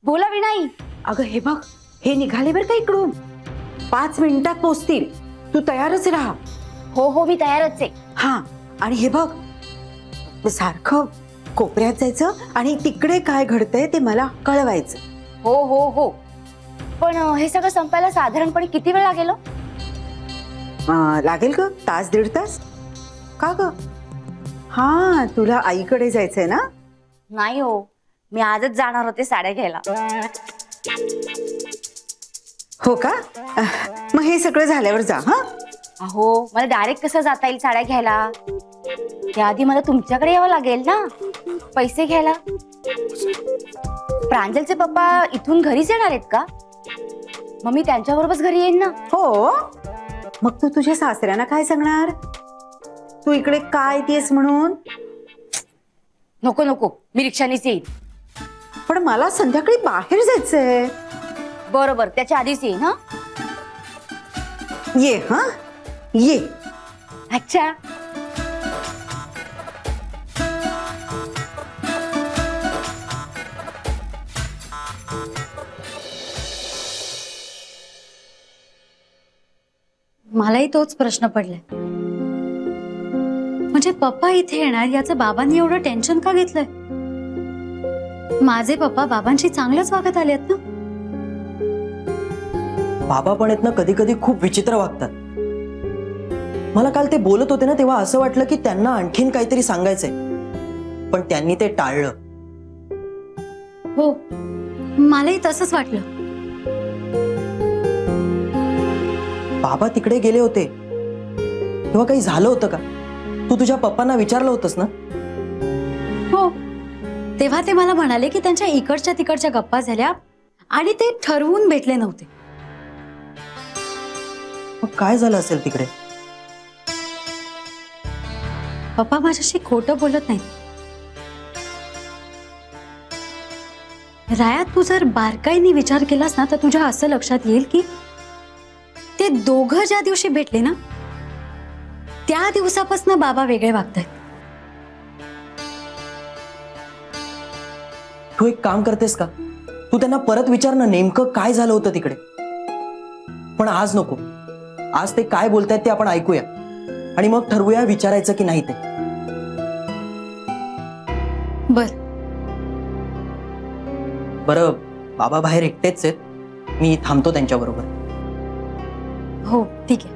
बोला विनाई. अगं हे बघ, हे निघाले बर का इकडून. 5 मिनिटात पोहोचतील. तू तयारच राहा. हो हो, मी तयारच आहे. हा, आणि हे बघ, सारखं कोपऱ्यात जायचं आणि तिकडे काय घडतंय ते मला कळवायचं. हो हो हो. पण हे सगळं संपायला साधारणपणे किती वेळ लागेल? लागेल ग, तास 1.5 तास. का ग? हा, तुला आईकडे जायचंय ना? नाही हो, मी आजच जाणार होते साड्या घ्यायला. हो का? मग हे सगळं झाल्यावर जा. हा, अहो, मला डायरेक्ट कसं जाता येईल साड्या घ्यायला? त्याआधी मला तुमच्याकडे यावं लागेल ना पैसे घ्यायला. प्रांजलचे पप्पा इथून घरीच येणार आहेत का? मग मी त्यांच्याबरोबरच घरी येईन ना. हो, मग तू तुझ्या सासऱ्यांना काय सांगणार? तू इकडे काय येतेस म्हणून? नको नको, मी रिक्षानेच येईन. पण मला संध्याकाळी बाहेर जायचंय. बरोबर, त्याच्या आधीच येईन. हा, ये. हा, ये. अच्छा. मलाही तोच प्रश्न पडलाय. म्हणजे पप्पा इथे येणार याचं बाबांनी एवढं टेन्शन का घेतलंय? माझे पप्पा बाबांशी चांगलंच वागत आलेत ना. बाबा पण आहेत ना, कधी कधी खूप विचित्र वागतात. मला काल ते बोलत होते ना, तेव्हा असं वाटलं की त्यांना आणखीन काहीतरी सांगायचंय, पण त्यांनी ते टाळलं. हो, मलाही तसंच वाटलं. बाबा तिकडे गेले होते तेव्हा काही झालं होतं का? तू तुझ्या पप्पांना विचारलं होतंस ना? हो, तेव्हा ते मला म्हणाले की त्यांच्या इकडच्या तिकडच्या गप्पा झाल्या आणि ते ठरवून भेटले नव्हते. मग काय झालं असेल तिकडे? पप्पा माझ्याशी खोटं बोलत नाहीत. राया, तू जर बारकाईने विचार केलास ना तर तुझ्या असं लक्षात येईल की ते दोघं ज्या दिवशी भेटले ना त्या दिवसापासून बाबा वेगळे वागतायत. तू एक काम करतेस का? तू त्यांना परत विचार ना, नेमकं काय झालं होतं तिकडे. पण आज नको. आज ते काय बोलतायत ते आपण ऐकूया आणि मग ठरवूया विचारायचं की नाही ते. बरं, बाबा बाहेर एकटेच आहेत. मी थांबतो त्यांच्याबरोबर. हो, ठीक आहे.